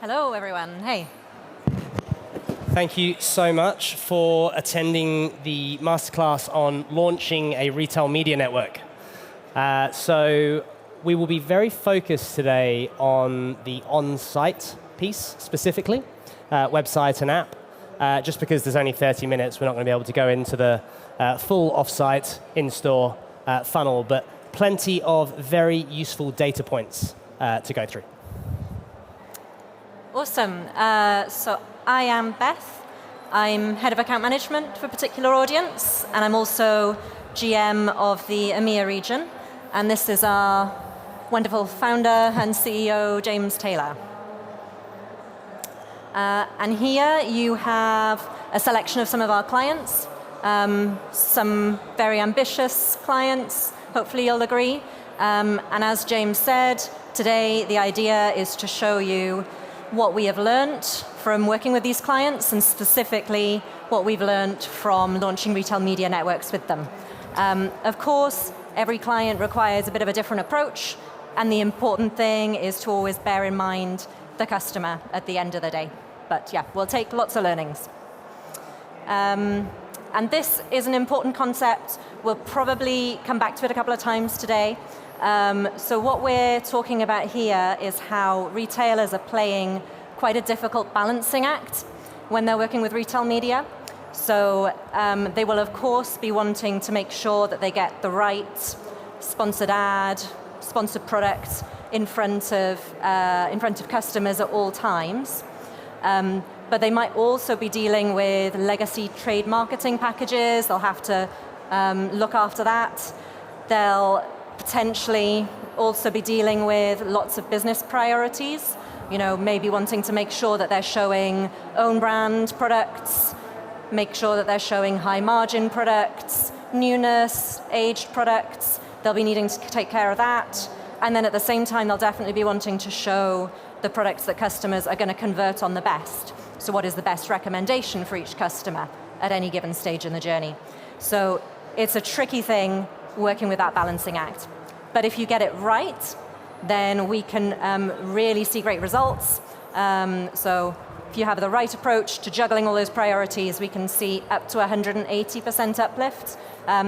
Hello, everyone. Hey. Thank you so much for attending the masterclass on launching a retail media network. So we will be very focused today on the on-site piece specifically, website and app. Just because there's only 30 minutes, we're not going to be able to go into the full off-site, in-store funnel, but plenty of very useful data points to go through. Awesome. So I am Beth. I'm head of account management for a particular audience, and I'm also GM of the EMEA region. And this is our wonderful founder and CEO, James Taylor. And here you have a selection of some of our clients, some very ambitious clients, hopefully you'll agree. And as James said, today the idea is to show you what we have learned from working with these clients, and specifically what we've learned from launching retail media networks with them. Of course, every client requires a bit of a different approach, and the important thing is to always bear in mind the customer at the end of the day. But yeah, we'll take lots of learnings. And this is an important concept. We'll probably come back to it a couple of times today. So what we're talking about here is how retailers are playing quite a difficult balancing act when they're working with retail media. So they will, of course, be wanting to make sure that they get the right sponsored ad, sponsored product in front of customers at all times. But they might also be dealing with legacy trade marketing packages. They'll have to look after that. They'll potentially also be dealing with lots of business priorities. You know, maybe wanting to make sure that they're showing own brand products, make sure that they're showing high margin products, newness, aged products. They'll be needing to take care of that. And then at the same time, they'll definitely be wanting to show the products that customers are going to convert on the best. So what is the best recommendation for each customer at any given stage in the journey? So it's a tricky thing working with that balancing act. But if you get it right, then we can really see great results. So if you have the right approach to juggling all those priorities, we can see up to 180% uplift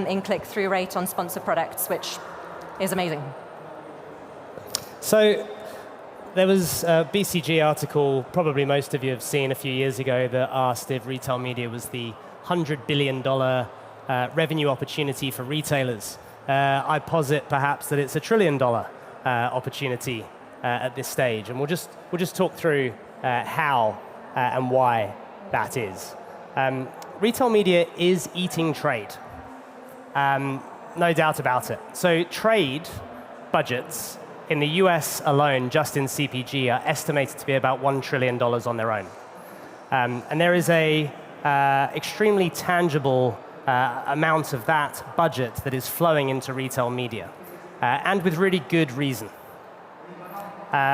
in click-through rate on sponsored products, which is amazing. So there was a BCG article, probably most of you have seen a few years ago, that asked if retail media was the $100 billion revenue opportunity for retailers. I posit perhaps that it's $1 trillion opportunity at this stage, and we'll just talk through how and why that is. Retail media is eating trade, no doubt about it. So trade budgets in the US alone, just in CPG, are estimated to be about $1 trillion on their own. And there is a extremely tangible amount of that budget that is flowing into retail media, and with really good reason.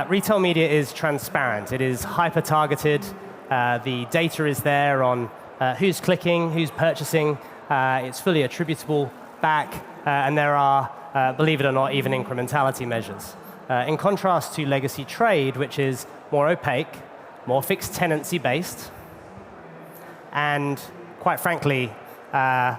Retail media is transparent. It is hyper-targeted. The data is there on who's clicking, who's purchasing. It's fully attributable back, and there are, believe it or not, even incrementality measures. In contrast to legacy trade, which is more opaque, more fixed tenancy based, and quite frankly, a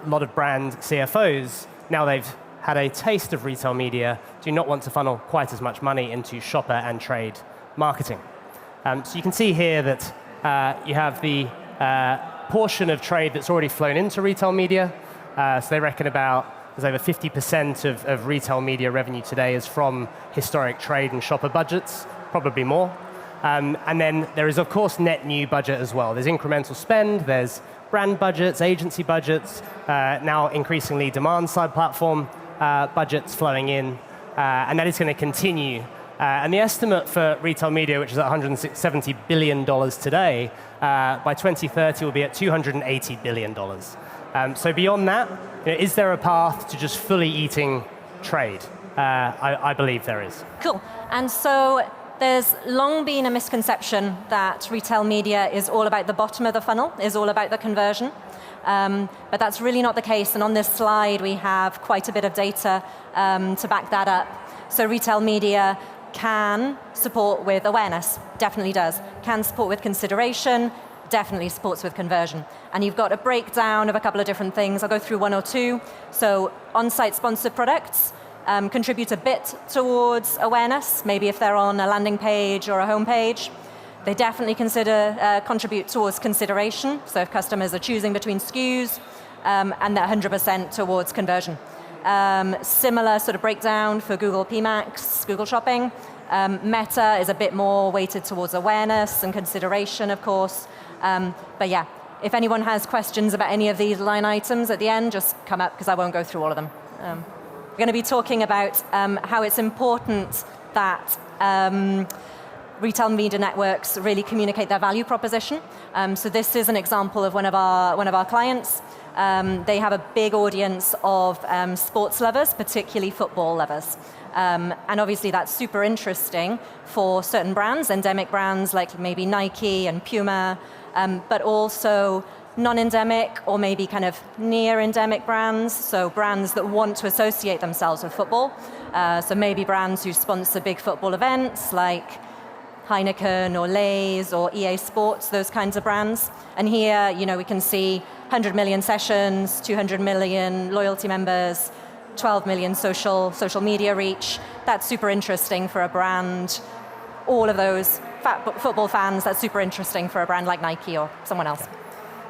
lot of brand CFOs, now they've had a taste of retail media, do not want to funnel quite as much money into shopper and trade marketing. So you can see here that you have the portion of trade that's already flown into retail media. So they reckon there's over 50% of retail media revenue today is from historic trade and shopper budgets, probably more. And then there is, of course, net new budget as well. There's incremental spend, there's brand budgets, agency budgets, now increasingly demand-side platform budgets flowing in, and that is going to continue. And the estimate for retail media, which is at $170 billion today, by 2030 will be at $280 billion. So beyond that, is there a path to just fully eating trade? I believe there is. Cool. And so there's long been a misconception that retail media is all about the bottom of the funnel, is all about the conversion. But that's really not the case. And on this slide, we have quite a bit of data to back that up. So retail media Can support with awareness, definitely does. Can support with consideration, definitely supports with conversion. And you've got a breakdown of a couple of different things. I'll go through one or two. So on-site sponsored products contribute a bit towards awareness, maybe if they're on a landing page or a home page. They definitely contribute towards consideration. So if customers are choosing between SKUs, and they're 100% towards conversion. Similar sort of breakdown for Google PMax, Google Shopping. Meta is a bit more weighted towards awareness and consideration, of course. But yeah, if anyone has questions about any of these line items at the end, just come up, because I won't go through all of them. We're going to be talking about how it's important that retail media networks really communicate their value proposition. So this is an example of one of our clients. They have a big audience of sports lovers, particularly football lovers. And obviously that's super interesting for certain brands, endemic brands like maybe Nike and Puma, but also non-endemic or maybe kind of near-endemic brands, so brands that want to associate themselves with football. So maybe brands who sponsor big football events like Heineken or Lay's or EA Sports, those kinds of brands. And here, we can see 100 million sessions, 200 million loyalty members, 12 million social media reach. That's super interesting for a brand. All of those football fans, that's super interesting for a brand like Nike or someone else.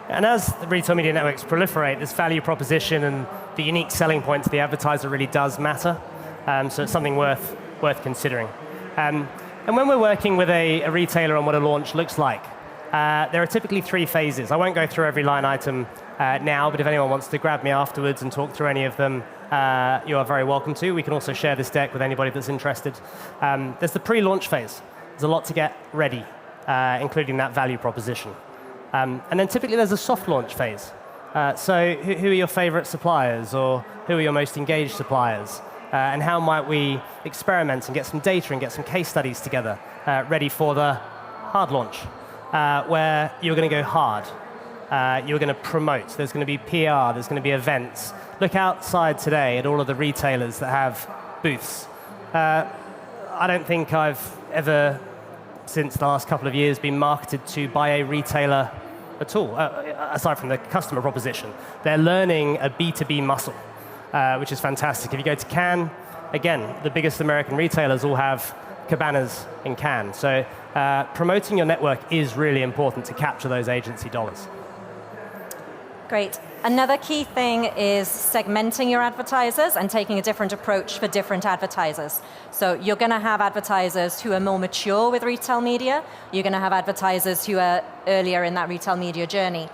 And as the retail media networks proliferate, this value proposition and the unique selling point to the advertiser really does matter. So it's something worth considering. And when we're working with a retailer on what a launch looks like, there are typically 3 phases. I won't go through every line item now, but if anyone wants to grab me afterwards and talk through any of them, you are very welcome to. We can also share this deck with anybody that's interested. There's the pre-launch phase. There's a lot to get ready, including that value proposition. And then typically there's a soft launch phase. So who are your favorite suppliers, or who are your most engaged suppliers? And how might we experiment and get some data and get some case studies together, ready for the hard launch, where you're going to go hard. You're going to promote. There's going to be PR. There's going to be events. Look outside today at all of the retailers that have booths. I don't think I've ever, since the last couple of years, been marketed to by a retailer at all, aside from the customer proposition. They're learning a B2B muscle, which is fantastic. If you go to Cannes, again, the biggest American retailers all have cabanas in Cannes. So promoting your network is really important to capture those agency dollars. Great. Another key thing is segmenting your advertisers and taking a different approach for different advertisers. So you're going to have advertisers who are more mature with retail media. You're going to have advertisers who are earlier in that retail media journey.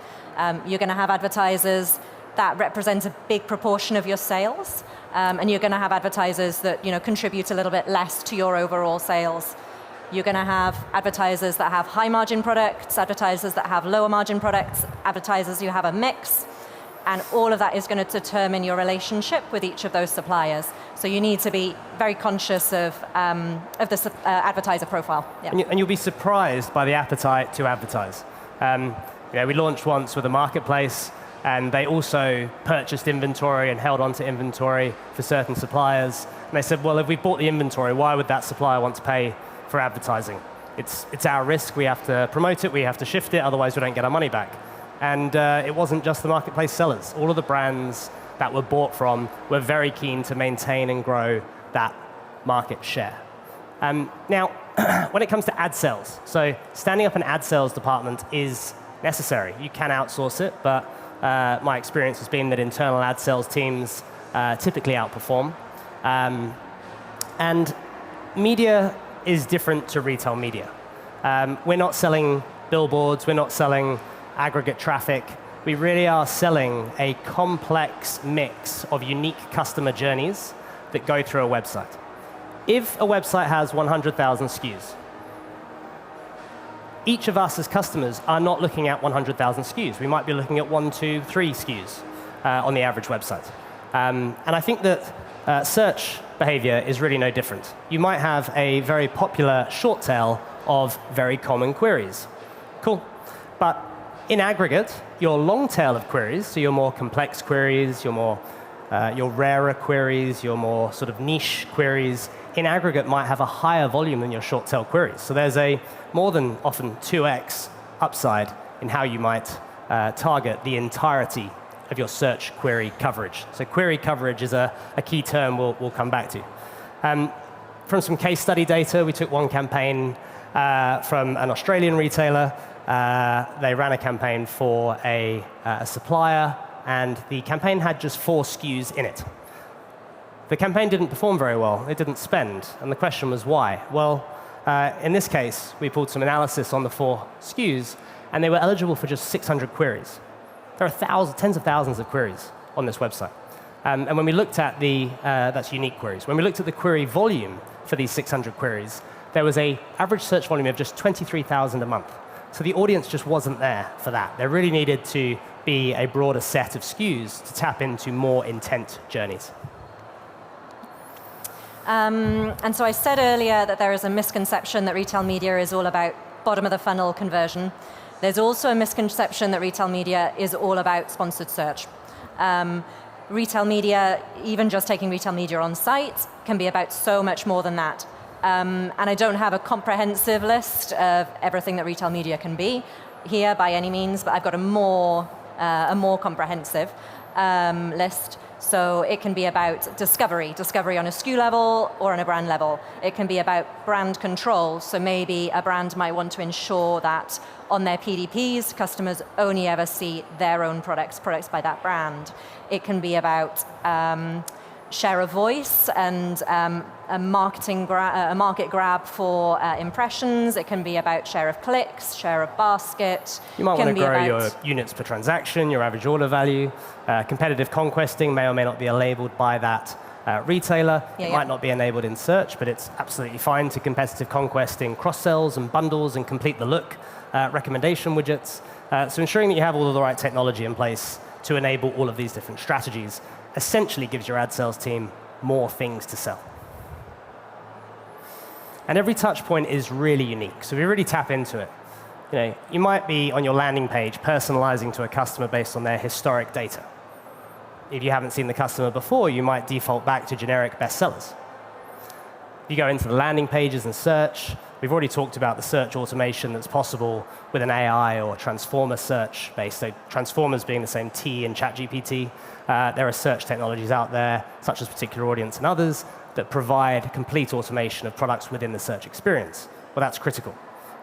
You're going to have advertisers that represent a big proportion of your sales. And you're going to have advertisers that contribute a little bit less to your overall sales. You're going to have advertisers that have high margin products, advertisers that have lower margin products, advertisers who have a mix. And all of that is going to determine your relationship with each of those suppliers. So you need to be very conscious of the advertiser profile. Yeah. And you'll be surprised by the appetite to advertise. We launched once with a marketplace, and they also purchased inventory and held onto inventory for certain suppliers. And they said, well, if we bought the inventory, why would that supplier want to pay for advertising? It's our risk. We have to promote it. We have to shift it. Otherwise, we don't get our money back. And it wasn't just the marketplace sellers. All of the brands that were bought from were very keen to maintain and grow that market share. Now, when it comes to ad sales, so standing up an ad sales department is necessary. You can outsource it, but my experience has been that internal ad sales teams typically outperform. And media is different to retail media. We're not selling billboards. We're not selling aggregate traffic. We really are selling a complex mix of unique customer journeys that go through a website. If a website has 100,000 SKUs, each of us as customers are not looking at 100,000 SKUs. We might be looking at 1, 2, 3 SKUs on the average website. And I think that search behavior is really no different. You might have a very popular short tail of very common queries. Cool. But in aggregate, your long tail of queries, so your more complex queries, your rarer queries, your more sort of niche queries, in aggregate might have a higher volume than your short tail queries. So there's a more than often 2x upside in how you might target the entirety of your search query coverage. So query coverage is a key term we'll come back to. From some case study data, we took one campaign from an Australian retailer. They ran a campaign for a supplier, and the campaign had just 4 SKUs in it. The campaign didn't perform very well. It didn't spend. And the question was why? Well, in this case, we pulled some analysis on the 4 SKUs, and they were eligible for just 600 queries. There are tens of thousands of queries on this website. And when we looked at that's unique queries. When we looked at the query volume for these 600 queries, there was an average search volume of just 23,000 a month. So the audience just wasn't there for that. There really needed to be a broader set of SKUs to tap into more intent journeys. And so I said earlier that there is a misconception that retail media is all about bottom of the funnel conversion. There's also a misconception that retail media is all about sponsored search. Retail media, even just taking retail media on site, can be about so much more than that. And I don't have a comprehensive list of everything that retail media can be here by any means, but I've got a more comprehensive list. So it can be about discovery on a SKU level or on a brand level. It can be about brand control. So maybe a brand might want to ensure that on their PDPs, customers only ever see their own products by that brand. It can be about share of voice and a market grab for impressions. It can be about share of clicks, share of basket. You might want to grow your units per transaction, your average order value. Competitive conquesting may or may not be labeled by that retailer. It might not be enabled in search, but it's absolutely fine to competitive conquesting cross-sells and bundles and complete the look recommendation widgets. So ensuring that you have all of the right technology in place to enable all of these different strategies essentially gives your ad sales team more things to sell. And every touch point is really unique, so we really tap into it. You might be on your landing page personalizing to a customer based on their historic data. If you haven't seen the customer before, you might default back to generic bestsellers. You go into the landing pages and search. We've already talked about the search automation that's possible with an AI or transformer search based. So transformers being the same T in ChatGPT. There are search technologies out there, such as Particular Audience and others, that provide complete automation of products within the search experience. Well, that's critical,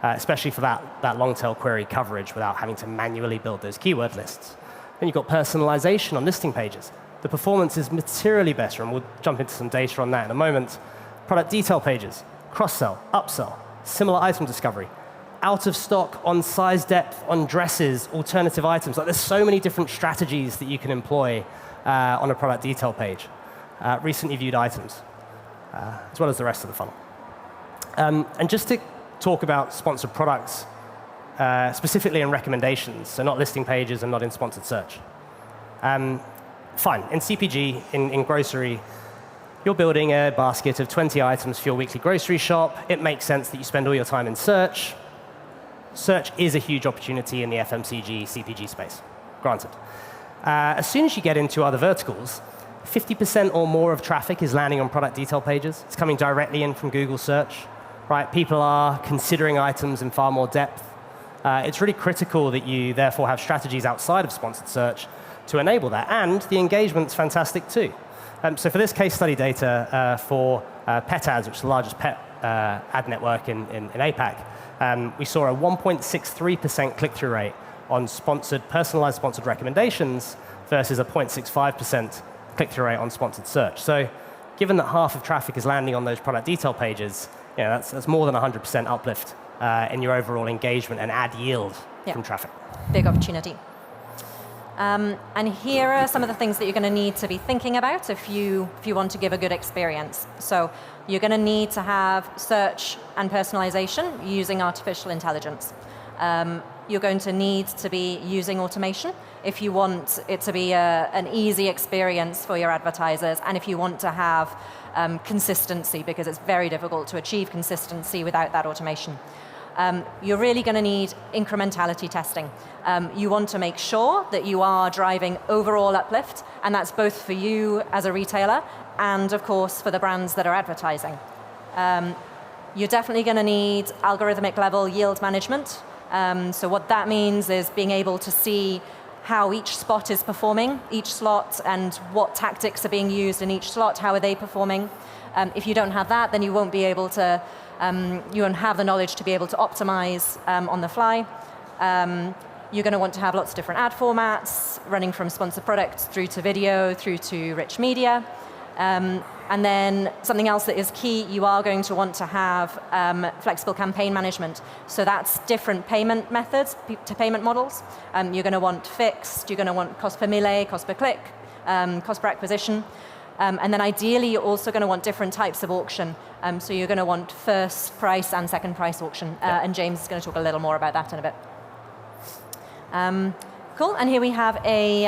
especially for that long-tail query coverage without having to manually build those keyword lists. Then you've got personalization on listing pages. The performance is materially better, and we'll jump into some data on that in a moment. Product detail pages, cross-sell, upsell, similar item discovery, out of stock on size depth, on dresses, alternative items. There's so many different strategies that you can employ on a product detail page. Recently viewed items, as well as the rest of the funnel. And just to talk about sponsored products, specifically in recommendations, so not listing pages and not in sponsored search. Fine, in CPG, in grocery, you're building a basket of 20 items for your weekly grocery shop. It makes sense that you spend all your time in search. Search is a huge opportunity in the FMCG, CPG space, granted. As soon as you get into other verticals, 50% or more of traffic is landing on product detail pages. It's coming directly in from Google search, right? People are considering items in far more depth. It's really critical that you therefore have strategies outside of sponsored search to enable that, and the engagement's fantastic too. So for this case study data for Pet Ads, which is the largest pet ad network in APAC, we saw a 1.63% click-through rate on personalized sponsored recommendations versus a 0.65% click-through rate on sponsored search. So given that half of traffic is landing on those product detail pages, that's more than 100% uplift in your overall engagement and ad yield from traffic. Big opportunity. And here are some of the things that you're going to need to be thinking about if you want to give a good experience. So you're going to need to have search and personalization using artificial intelligence. You're going to need to be using automation if you want it to be an easy experience for your advertisers, and if you want to have consistency, because it's very difficult to achieve consistency without that automation. You're really going to need incrementality testing. You want to make sure that you are driving overall uplift, and that's both for you as a retailer and, of course, for the brands that are advertising. You're definitely going to need algorithmic level yield management. So what that means is being able to see how each spot is performing, each slot, and what tactics are being used in each slot, how are they performing. If you don't have that, then you won't be able to, you won't have the knowledge to be able to optimize on the fly. You're going to want to have lots of different ad formats, running from sponsored products through to video, through to rich media. And then something else that is key, you are going to want to have flexible campaign management. So that's different payment methods to payment models. You're going to want fixed, you're going to want cost per mille, cost per click, cost per acquisition. And then ideally, you're also going to want different types of auction. So you're going to want first price and second price auction. And James is going to talk a little more about that in a bit. Cool, and here we have a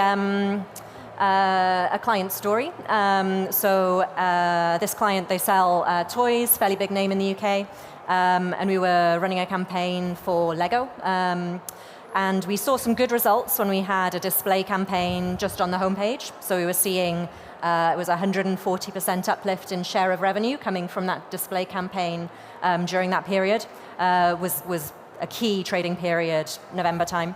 client story. This client, they sell toys, fairly big name in the UK, and we were running a campaign for Lego. And we saw some good results when we had a display campaign just on the homepage. So we were seeing it was 140% uplift in share of revenue coming from that display campaign during that period. Was a key trading period, November time.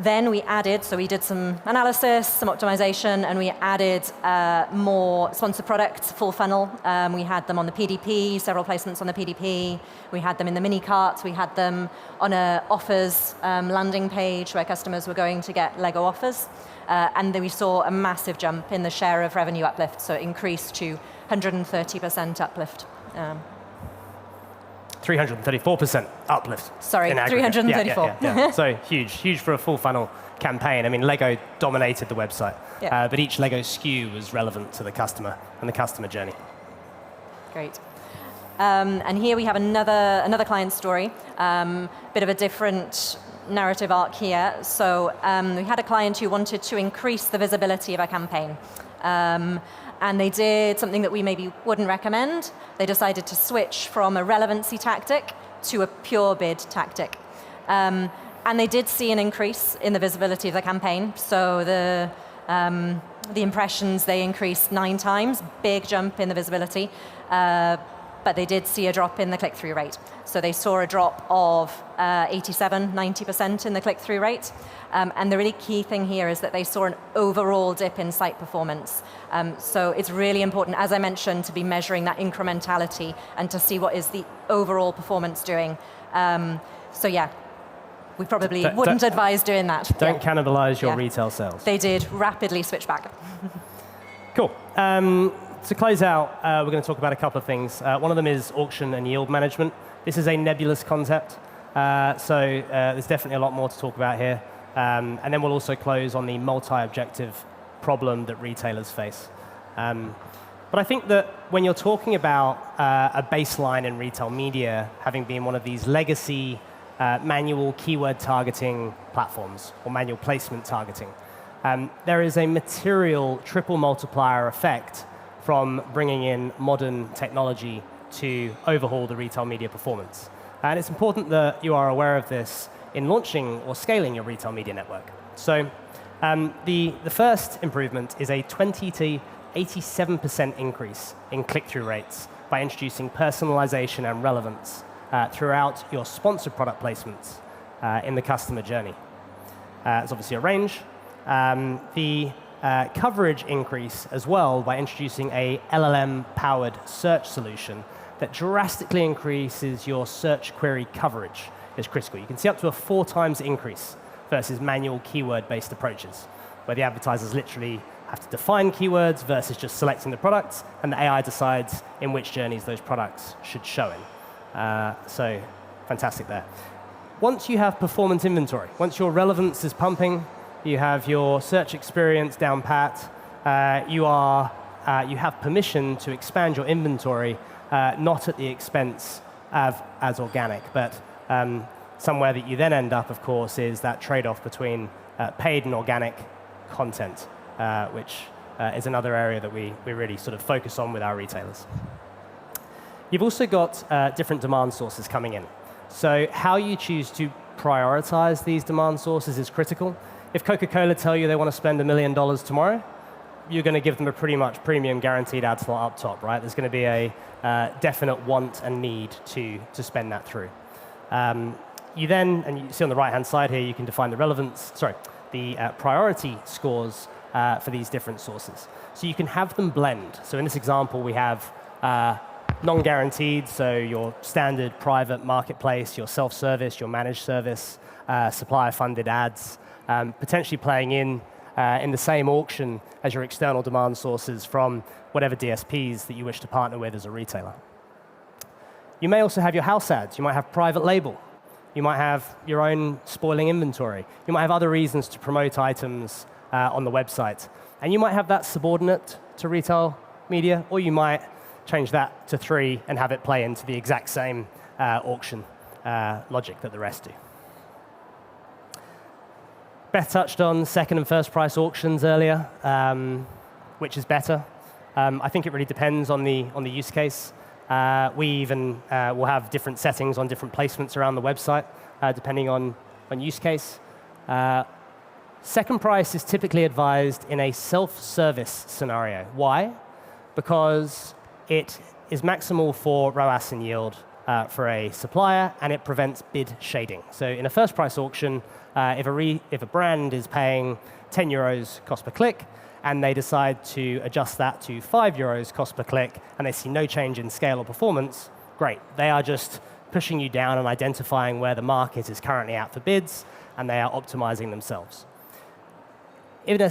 Then we added, so we did some analysis, some optimization, and we added more sponsored products, full funnel. We had them on the PDP, several placements on the PDP. We had them in the mini carts. We had them on a offers landing page where customers were going to get Lego offers. And then we saw a massive jump in the share of revenue uplift, so it increased to 130% uplift. 334% uplift. Sorry, in aggregate. 334. Yeah. So huge for a full funnel campaign. I mean, Lego dominated the website, but each Lego SKU was relevant to the customer and the customer journey. Great. And here we have another client story, bit of a different narrative arc here. So we had a client who wanted to increase the visibility of a campaign. And they did something that we maybe wouldn't recommend. They decided to switch from a relevancy tactic to a pure bid tactic. And they did see an increase in the visibility of the campaign. So the impressions, they increased 9 times, big jump in the visibility. But they did see a drop in the click-through rate. So they saw a drop of 87, 90% in the click-through rate. And the really key thing here is that they saw an overall dip in site performance. So it's really important, as I mentioned, to be measuring that incrementality and to see what is the overall performance doing. So yeah, we probably wouldn't advise doing that. Don't cannibalize your retail sales. They did rapidly switch back. Cool. To close out, we're going to talk about a couple of things. One of them is auction and yield management. This is a nebulous concept, so there's definitely a lot more to talk about here. And then we'll also close on the multi-objective problem that retailers face. But I think that when you're talking about a baseline in retail media, having been one of these legacy manual keyword targeting platforms or manual placement targeting, there is a material triple multiplier effect from bringing in modern technology to overhaul the retail media performance. And it's important that you are aware of this in launching or scaling your retail media network. So the first improvement is a 20 to 87% increase in click-through rates by introducing personalization and relevance throughout your sponsored product placements in the customer journey. There's obviously a range. The coverage increase as well by introducing a LLM-powered search solution that drastically increases your search query coverage is critical. You can see up to a 4 times increase versus manual keyword-based approaches, where the advertisers literally have to define keywords versus just selecting the products, and the AI decides in which journeys those products should show in. So fantastic there. Once you have performance inventory, once your relevance is pumping, you have your search experience down pat, you have permission to expand your inventory, not at the expense of as organic, but somewhere that you then end up, of course, is that trade-off between paid and organic content, which is another area that we really sort of focus on with our retailers. You've also got different demand sources coming in. So how you choose to prioritize these demand sources is critical. If Coca-Cola tell you they want to spend $1 million tomorrow, you're going to give them a pretty much premium guaranteed ad slot up top, right? There's going to be a definite want and need to spend that through. You then, and you see on the right-hand side here, you can define the relevance, the priority scores for these different sources. So you can have them blend. So in this example, we have non-guaranteed, so your standard private marketplace, your self-service, your managed service, supplier-funded ads, potentially playing in the same auction as your external demand sources from whatever DSPs that you wish to partner with as a retailer. You may also have your house ads. You might have private label. You might have your own spoiling inventory. You might have other reasons to promote items on the website. And you might have that subordinate to retail media, or you might change that to 3 and have it play into the exact same auction logic that the rest do. Beth touched on second and first price auctions earlier, which is better. I think it really depends on the use case. We even will have different settings on different placements around the website, depending on use case. Second price is typically advised in a self-service scenario. Why? Because it is maximal for ROAS and yield for a supplier, and it prevents bid shading. So in a first price auction, if a brand is paying 10 euros cost per click, and they decide to adjust that to 5 euros cost per click, and they see no change in scale or performance, great. They are just pushing you down and identifying where the market is currently at for bids, and they are optimizing themselves. In a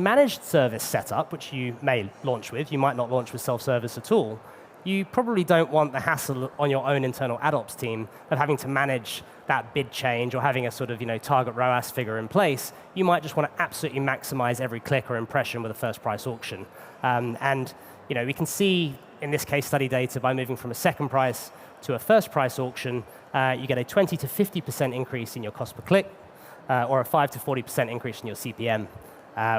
managed service setup, which you may launch with, you might not launch with self-service at all, you probably don't want the hassle on your own internal ad ops team of having to manage that bid change or having a sort of target ROAS figure in place. You might just want to absolutely maximize every click or impression with a first price auction. And we can see in this case study data by moving from a second price to a first price auction, you get a 20 to 50% increase in your cost per click, or a 5 to 40% increase in your CPM,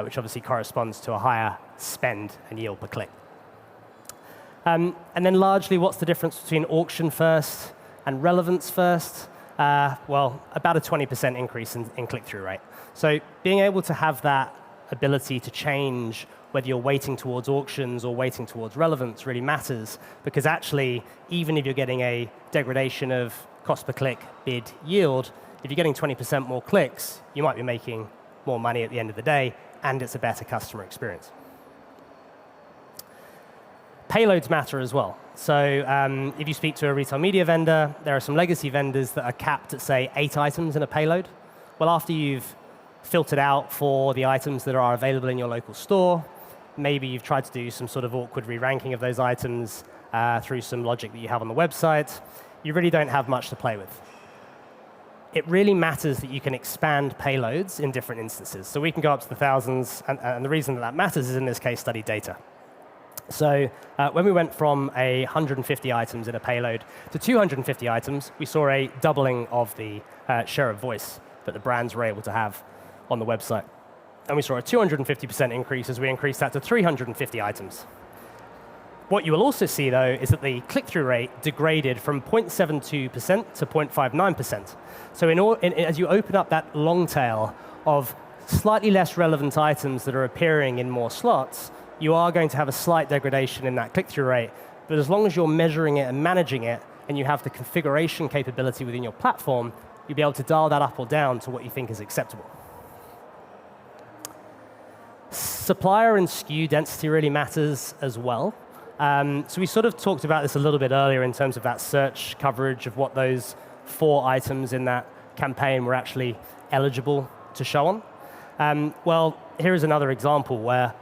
which obviously corresponds to a higher spend and yield per click. And then largely, what's the difference between auction first and relevance first? Well, about a 20% increase in click-through rate. So being able to have that ability to change whether you're weighting towards auctions or weighting towards relevance really matters, because actually, even if you're getting a degradation of cost per click, bid, yield, if you're getting 20% more clicks, you might be making more money at the end of the day, and it's a better customer experience. Payloads matter as well. So if you speak to a retail media vendor, there are some legacy vendors that are capped at, say, 8 items in a payload. Well, after you've filtered out for the items that are available in your local store, maybe you've tried to do some sort of awkward re-ranking of those items through some logic that you have on the website, you really don't have much to play with. It really matters that you can expand payloads in different instances. So we can go up to the thousands, and the reason that matters is in this case study data. So when we went from 150 items in a payload to 250 items, we saw a doubling of the share of voice that the brands were able to have on the website. And we saw a 250% increase as we increased that to 350 items. What you will also see, though, is that the click-through rate degraded from 0.72% to 0.59%. So as you open up that long tail of slightly less relevant items that are appearing in more slots, you are going to have a slight degradation in that click-through rate. But as long as you're measuring it and managing it, and you have the configuration capability within your platform, you'll be able to dial that up or down to what you think is acceptable. Supplier and SKU density really matters as well. So we sort of talked about this a little bit earlier in terms of that search coverage of what those 4 items in that campaign were actually eligible to show on. Well, here is another example where,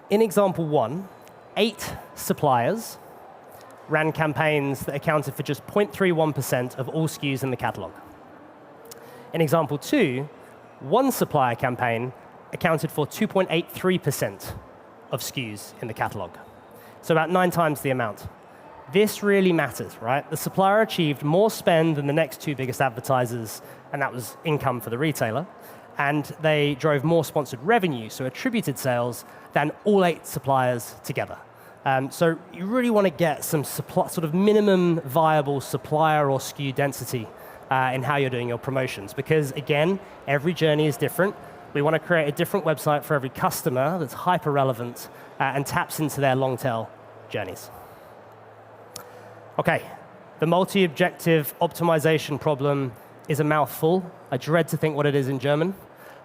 in example 1, 8 suppliers ran campaigns that accounted for just 0.31% of all SKUs in the catalog. In example 2, 1 supplier campaign accounted for 2.83% of SKUs in the catalog. So about 9 times the amount. This really matters, right? The supplier achieved more spend than the next 2 biggest advertisers, and that was income for the retailer. And they drove more sponsored revenue, so attributed sales, than all 8 suppliers together. So you really want to get some sort of minimum viable supplier or SKU density in how you're doing your promotions. Because again, every journey is different. We want to create a different website for every customer that's hyper-relevant and taps into their long-tail journeys. OK, the multi-objective optimization problem is a mouthful. I dread to think what it is in German.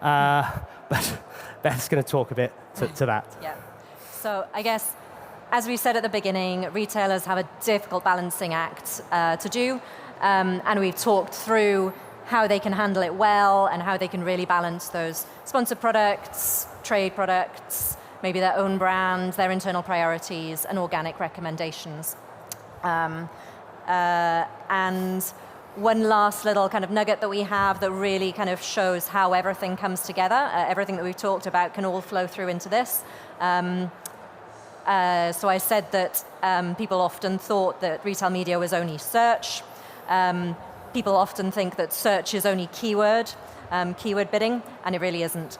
But Beth's going to talk a bit to that. Yeah. So I guess, as we said at the beginning, retailers have a difficult balancing act to do. And we've talked through how they can handle it well and how they can really balance those sponsored products, trade products, maybe their own brand, their internal priorities, and organic recommendations. And one last little kind of nugget that we have that really kind of shows how everything comes together, everything that we've talked about can all flow through into this. So I said that people often thought that retail media was only search. People often think that search is only keyword bidding, and it really isn't.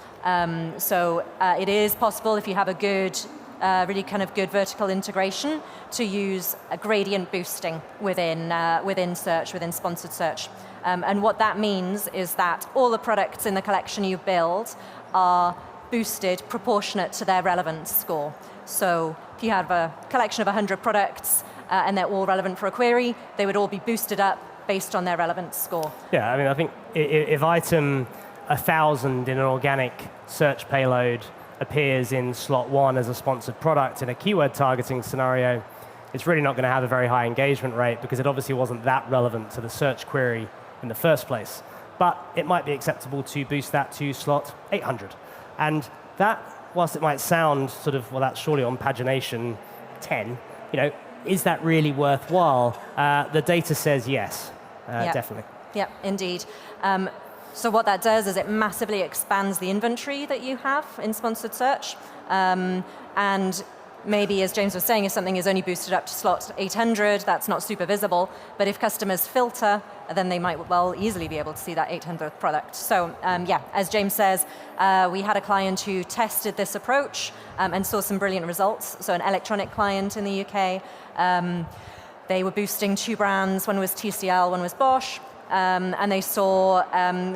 So it is possible if you have a good, really kind of good vertical integration to use a gradient boosting within search, within sponsored search. And what that means is that all the products in the collection you build are boosted proportionate to their relevance score. So if you have a collection of 100 products and they're all relevant for a query, they would all be boosted up based on their relevance score. Yeah, I mean, I think if item 1,000 in an organic search payload appears in slot 1 as a sponsored product in a keyword targeting scenario, it's really not going to have a very high engagement rate because it obviously wasn't that relevant to the search query in the first place. But it might be acceptable to boost that to slot 800. And that, whilst it might sound sort of, well, that's surely on pagination 10, is that really worthwhile? The data says yes. Definitely. Yeah, indeed. So what that does is it massively expands the inventory that you have in sponsored search. And maybe, as James was saying, if something is only boosted up to slot 800, that's not super visible. But if customers filter, then they might well easily be able to see that 800th product. So as James says, we had a client who tested this approach and saw some brilliant results. So an electronic client in the UK, they were boosting 2 brands. One was TCL, one was Bosch. And they saw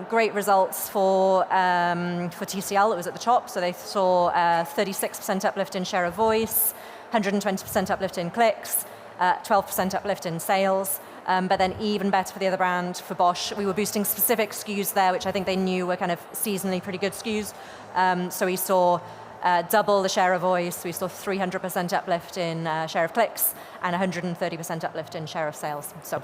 great results for TCL. It was at the top, so they saw 36% uplift in share of voice, 120% uplift in clicks, 12% uplift in sales. But then even better for the other brand, for Bosch, we were boosting specific SKUs there, which I think they knew were kind of seasonally pretty good SKUs. So we saw double the share of voice. We saw 300% uplift in share of clicks and 130% uplift in share of sales. So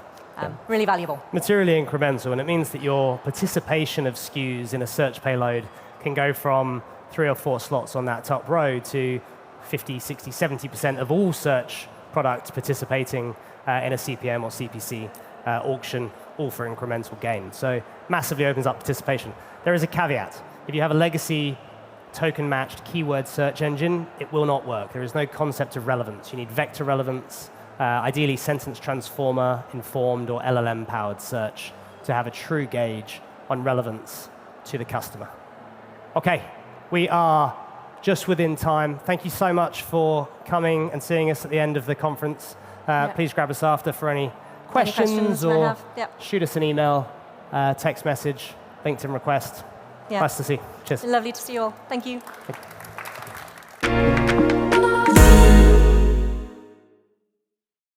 really valuable. Materially incremental, and it means that your participation of SKUs in a search payload can go from 3 or 4 slots on that top row to 50, 60, 70% of all search products participating in a CPM or CPC auction, all for incremental gain. So massively opens up participation. There is a caveat. If you have a legacy token-matched keyword search engine, it will not work. There is no concept of relevance. You need vector relevance, ideally sentence transformer, informed, or LLM-powered search to have a true gauge on relevance to the customer. OK, we are just within time. Thank you so much for coming and seeing us at the end of the conference. Please grab us after for any questions or shoot us an email, text message, LinkedIn request. Nice to see you. Cheers. Lovely to see you all. Thank you. Thank you.